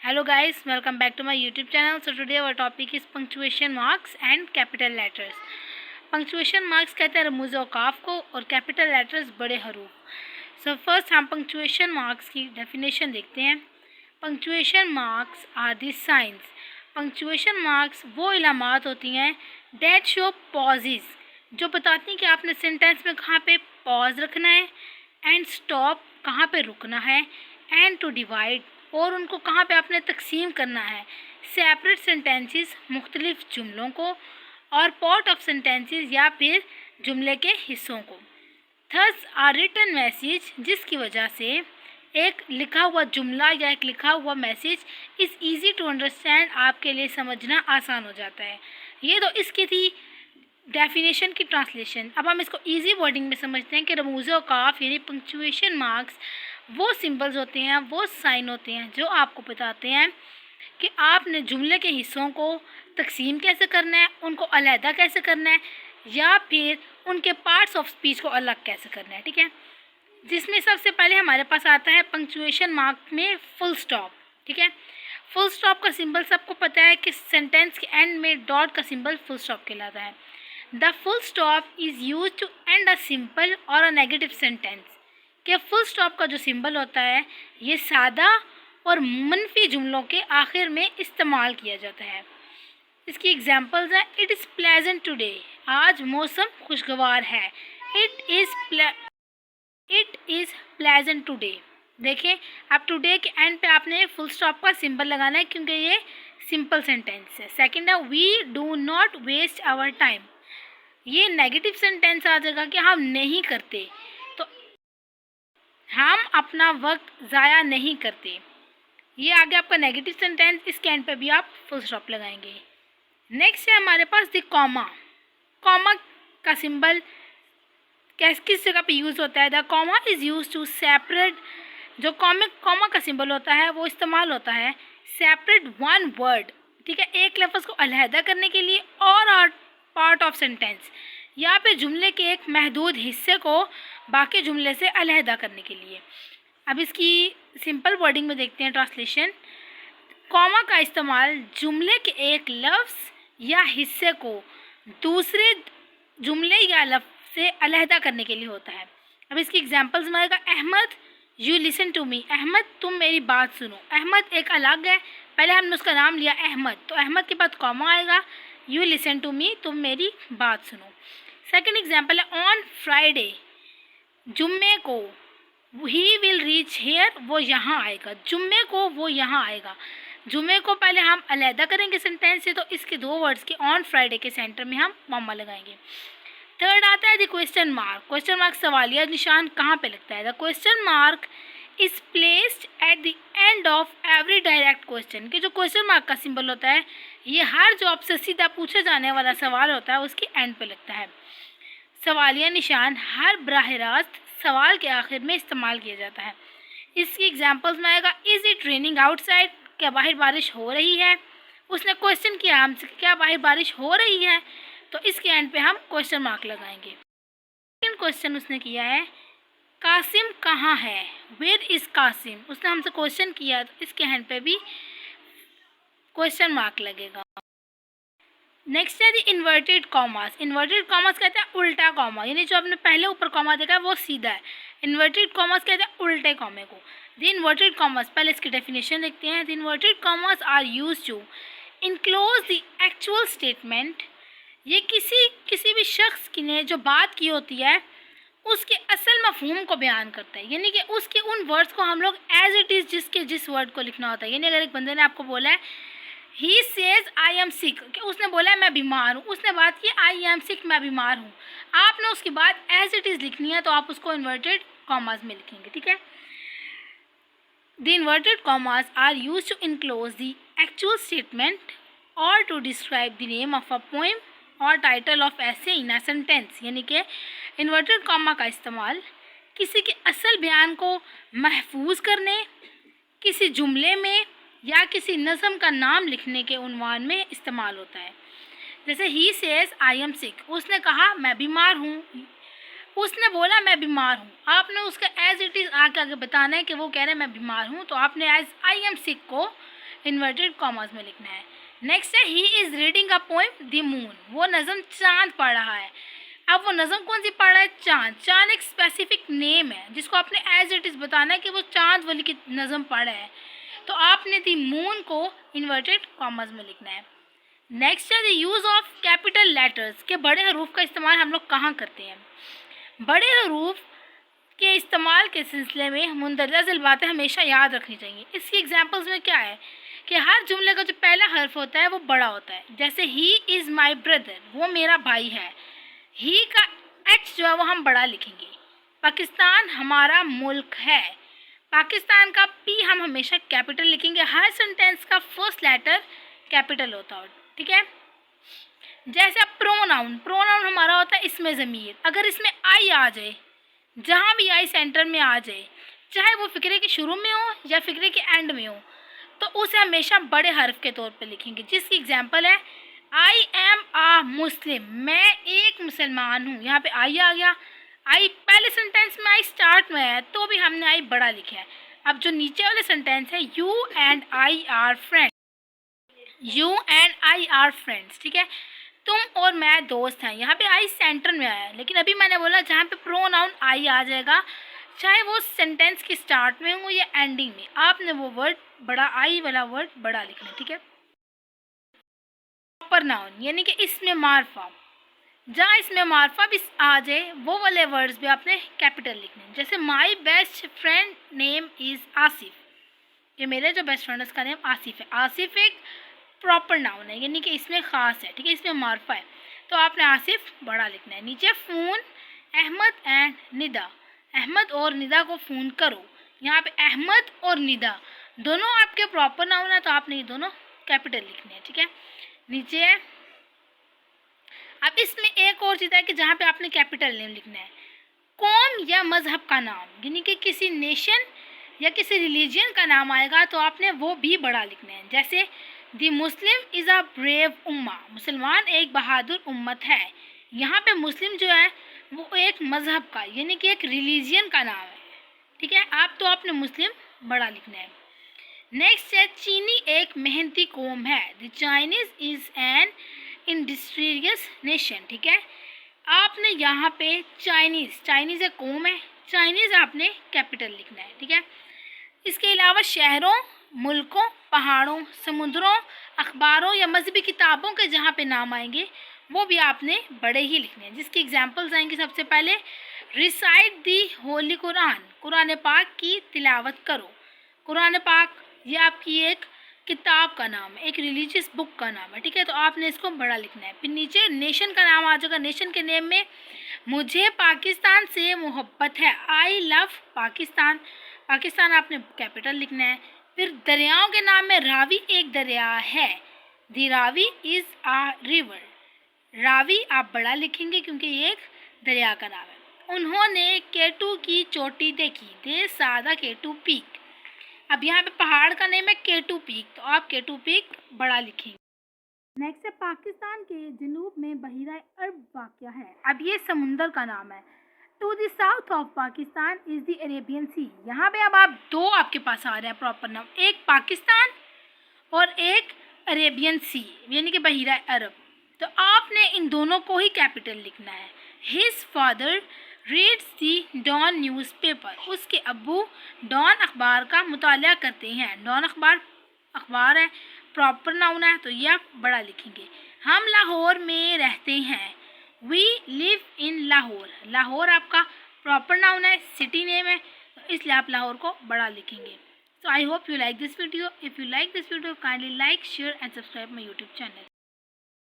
Hello guys, welcome back to my YouTube channel. So today our topic is punctuation marks and capital letters. Punctuation marks कहते हैं रमूज़ औकाफ को और capital letters बड़े हरूफ. So first हम punctuation marks की definition देखते हैं. Punctuation marks are the signs. Punctuation marks वो इलामात होती हैं that show pauses, जो बताती हैं कि आपने सेंटेंस में कहाँ पे पॉज रखना है, एंड स्टॉप कहाँ पे रुकना है, एंड टू डिवाइड और उनको कहाँ पे आपने तकसीम करना है, सेपरेट सेंटेंसेस मुख्तलिफ जुमलों को, और पार्ट ऑफ सेंटेंसेस या फिर जुमले के हिस्सों को. थस आर रिटन मैसेज, जिसकी वजह से एक लिखा हुआ जुमला या एक लिखा हुआ message is easy to understand, आपके लिए समझना आसान हो जाता है. ये तो इसकी थी डेफिनेशन की ट्रांसलेशन. अब हम इसको इजी वर्डिंग में समझते हैं कि रमूज़ औकाफ यानी पंक्चुएशन मार्क्स वो सिंबल्स होते हैं, वो साइन होते हैं जो आपको बताते हैं कि आपने जुमले के हिस्सों को तकसीम कैसे करना है, उनको अलहदा कैसे करना है, या फिर उनके पार्ट्स ऑफ स्पीच को अलग कैसे करना है. ठीक है, जिसमें सबसे पहले हमारे पास आता है पंक्चुएशन मार्क में फुल स्टॉप. ठीक है, फुल स्टॉप का सिंबल सबको पता है कि सेंटेंस के एंड में डॉट का सिंबल फुल स्टॉप कहलाता है. The full stop is use to end a simple और अ नेगेटिव सेंटेंस. कि फुल स्टॉप का जो सिंबल होता है ये सादा और मनफी जुमलों के आखिर में इस्तेमाल किया जाता है. इसकी एग्जांपल्स हैं इट इज़ प्लेजेंट टुडे, आज मौसम खुशगवार है. It is pleasant today. देखें, अब टुडे के एंड पे आपने फुल स्टॉप का सिंबल लगाना है क्योंकि ये सिंपल सेंटेंस है. सेकंड है we do not waste our time. ये नेगेटिव सेंटेंस आ जाएगा कि हम नहीं करते, तो हम अपना वक्त ज़ाया नहीं करते. ये आगे आपका नेगेटिव सेंटेंस, इसके एंड पे भी आप फुल स्टॉप लगाएंगे. नेक्स्ट है हमारे पास द कॉमा. कॉमा का सिंबल किस जगह पे यूज़ होता है? The comma is use to separate. जो कॉमा का सिंबल होता है वो इस्तेमाल होता है सेपरेट वन वर्ड. ठीक है, एक लफ्ज़ को अलहदा करने के लिए और पार्ट ऑफ सेंटेंस, या फिर जुमले के एक महदूद हिस्से को बाकी जुमले से अलहदा करने के लिए. अब इसकी सिंपल वर्डिंग में देखते हैं ट्रांसलेशन. कॉमा का इस्तेमाल जुमले के एक लफ्ज़ या हिस्से को दूसरे जुमले या लफ्ज़ से अलहदा करने के लिए होता है. अब इसकी एग्जांपल्स में आएगा Ahmed you listen to me. Ahmed तुम मेरी बात सुनो. अहमद एक अलग है, पहले हमने उसका नाम लिया अहमद, तो अहमद के बाद कॉमा आएगा. यू लिसन टू मी, तुम मेरी बात सुनो. सेकेंड एग्जाम्पल है ऑन फ्राइडे, जुम्मे को ही विल रीच हेयर, वो यहाँ आएगा. जुम्मे को वो यहाँ आएगा. जुम्मे को पहले हम अलहदा करेंगे सेंटेंस से, तो इसके दो वर्ड्स के ऑन फ्राइडे के सेंटर में हम कॉमा लगाएंगे. थर्ड आता है the question mark. Question mark सवालिया निशान कहाँ पे लगता है? The question mark is placed at the end of every direct question. कि जो क्वेश्चन मार्क का सिंबल होता है ये हर जो आपसे सीधा पूछा जाने वाला सवाल होता है उसके एंड पे लगता है. सवालिया निशान हर बराह रास्त सवाल के आखिर में इस्तेमाल किया जाता है. इसकी एग्जांपल्स में आएगा इज़ इट रेनिंग आउटसाइड, क्या बाहर बारिश हो रही है. उसने क्वेश्चन किया हमसे क्या बाहर बारिश हो रही है, तो इसके एंड पे हम क्वेश्चन मार्क लगाएंगे. सेकंड क्वेश्चन उसने किया है कासिम कहाँ है, वेयर इज़ कासिम. उसने हमसे क्वेश्चन किया, तो इसके एंड पे भी क्वेश्चन मार्क लगेगा. नेक्स्ट है the inverted commas. Inverted commas कहते हैं उल्टा कॉमा, यानी जो आपने पहले ऊपर कॉमा देखा है वो सीधा है. इन्वर्टेड कॉमास कहते हैं उल्टे कॉमे को. द इन्वर्टेड कॉमास, पहले इसकी डेफिनेशन देखते हैं. The inverted commas are use to enclose the actual statement. ये किसी भी शख्स की ने जो बात की होती है उसके असल मफहूम को बयान करता है, यानी कि उसके उन वर्ड्स को हम लोग एज इट इज़ जिस वर्ड को लिखना होता है. यानी अगर एक बंदे ने आपको बोला है he says I am sick, कि उसने बोला है मैं बीमार हूँ, उसने बात की आई एम सिक, मैं बीमार हूँ, आपने उसकी बात एज इट इज़ लिखनी है, तो आप उसको इन्वर्टेड कॉमास में लिखेंगे. ठीक है, the inverted commas are use to enclose the actual statement और to describe the name of a poem और टाइटल ऑफ ऐसे इन अ सेंटेंस. यानी कि इन्वर्टेड कॉमा का इस्तेमाल किसी के असल बयान को महफूज करने, किसी जुमले में या किसी नज़म का नाम लिखने के उन्वान में इस्तेमाल होता है. जैसे he says I am sick, उसने कहा मैं बीमार हूँ, उसने बोला मैं बीमार हूँ, आपने उसका एज इट इज़ आगे बताना है कि वो कह रहे हैं मैं बीमार हूँ, तो आपने एज आई एम सिक को इन्वर्टेड कॉमास में लिखना है। नेक्स्ट है he is reading a poem the moon, वो नज़म चांद पढ़ रहा है। अब वो नज़म कौन सी पढ़ रहा है? चांद। चांद एक स्पेसिफिक नेम है जिसको आपने एज इट इज़ बताना है कि वो चांद वाली की नज़म पढ़ रहा है, तो आपने द मून को इन्वर्टेड कॉमास में लिखना है। नेक्स्ट है the use of capital letters, के बड़े हरूफ का इस्तेमाल हम लोग कहाँ करते हैं? बड़े हरूफ के इस्तेमाल के सिलसिले में मुंदरजा झील बातें हमेशा याद रखनी चाहिए। इसकी एग्जांपल्स में क्या है कि हर जुमले का जो पहला हर्फ होता है वो बड़ा होता है। जैसे ही इज़ माई ब्रदर, वो मेरा भाई है, ही का एच जो है वो हम बड़ा लिखेंगे। पाकिस्तान हमारा मुल्क है, पाकिस्तान का पी हम हमेशा कैपिटल लिखेंगे। हर सेंटेंस का फर्स्ट लेटर कैपिटल होता है, ठीक है। जैसे अब प्रोनाउन, प्रोनाउन हमारा होता है इसमें ज़मीर, अगर इसमें आई आ जाए, जहाँ भी आई सेंटर में आ जाए, चाहे वो फ़िक्रे के शुरू में हो या फ़िक्रे के एंड में हो, तो उसे हमेशा बड़े हर्फ के तौर पे लिखेंगे। जिसकी एग्जांपल है आई एम आ मुस्लिम, मैं एक मुसलमान हूँ। यहाँ पे आई आ गया, आई पहले सेंटेंस में आई स्टार्ट में है तो भी हमने आई बड़ा लिखा है। अब जो नीचे वाले सेंटेंस है you and I R friends, you and I R friends, ठीक है, तुम और मैं दोस्त हैं। यहाँ पे आई सेंटर में आया है, लेकिन अभी मैंने बोला जहाँ पे प्रोनाउन आई आ जाएगा, चाहे वो सेंटेंस के स्टार्ट में हो या एंडिंग में, आपने वो वर्ड बड़ा, आई वाला वर्ड बड़ा लिखना है, ठीक है। प्रॉपर नाउन यानी कि इसमें मार्फा, जहाँ इसमें मार्फा भी आ जाए वो वाले वर्ड्स भी आपने कैपिटल लिखने हैं। जैसे my best friend name is Asif, ये मेरे जो बेस्ट फ्रेंड है उसका नेम आसिफ है। आसिफ एक प्रॉपर नाउन है यानी कि इसमें ख़ास है, ठीक है, इसमें मार्फा है, तो आपने आसिफ बड़ा लिखना है। नीचे फ़ोन अहमद एंड निदा, अहमद और निदा को फ़ोन करो, यहाँ पे अहमद और निदा दोनों आपके प्रॉपर नाउन है, तो आपने ये दोनों कैपिटल लिखने हैं, ठीक है। नीचे है, अब इसमें एक और चीज़ है कि जहाँ पे आपने कैपिटल नेम लिखना है। कौम या मज़हब का नाम यानी कि किसी नेशन या किसी रिलीजन का नाम आएगा तो आपने वो भी बड़ा लिखना है। जैसे दी मुस्लिम इज़ अ ब्रेव उम्मा, मुसलमान एक बहादुर उम्मत है। यहाँ पे मुस्लिम जो है वो एक मज़हब का यानी कि एक रिलीजन का नाम है, ठीक है, आप तो आपने मुस्लिम बड़ा लिखना है। नेक्स्ट है चीनी एक मेहनती कौम है, the Chinese is an industrious nation, ठीक है, आपने यहाँ पे चाइनीज़, चाइनीज़ एक कौम है, चाइनीज़ आपने कैपिटल लिखना है, ठीक है। इसके अलावा शहरों, मुल्कों, पहाड़ों, समुद्रों, अखबारों या मजहबी किताबों के जहाँ पे नाम आएंगे वो भी आपने बड़े ही लिखने हैं। जिसकी एग्जांपल्स आएंगे, सबसे पहले रिसाइट दी होली कुरान, कुरान पाक की तिलावत करो। कुरान पाक ये आपकी एक किताब का नाम है, एक रिलीजियस बुक का नाम है, ठीक है, तो आपने इसको बड़ा लिखना है। फिर नीचे नेशन का नाम आ जाएगा, नेशन के नेम में मुझे पाकिस्तान से मोहब्बत है, आई लव पाकिस्तान, पाकिस्तान आपने कैपिटल लिखना है। फिर दरियाओं के नाम में रावी एक दरिया है, the Ravi is a river, Ravi आप बड़ा लिखेंगे क्योंकि ये एक दरिया का नाम है। उन्होंने केटू की चोटी देखी, दे सादा केटू पीक, अब यहाँ पे पहाड़ का नेम है केटू पीक, तो आप केटू पीक बड़ा लिखेंगे। नेक्स्ट है पाकिस्तान के जनूब में बहीरा अरब वाक़या है, अब ये समुंदर का नाम है। To the south of Pakistan is the Arabian sea, यहाँ पे अब आप दो आपके पास आ रहे हैं प्रॉपर नाम, एक पाकिस्तान और एक अरेबियन सी यानी कि बहीरा अरब, तो आपने इन दोनों को ही कैपिटल लिखना है। हिज फादर रीड्स दी डॉन न्यूज़पेपर, उसके अब्बू डॉन अखबार का मुताला करते हैं। डॉन अखबार है, प्रॉपर नाउन है, तो ये आप बड़ा लिखेंगे। हम लाहौर में रहते हैं, we live in Lahore, Lahore आपका प्रॉपर नाउन है, सिटी नेम है, तो इसलिए आप लाहौर को बड़ा लिखेंगे। So I hope you like this video. If you like this video, kindly like, share and subscribe my YouTube channel.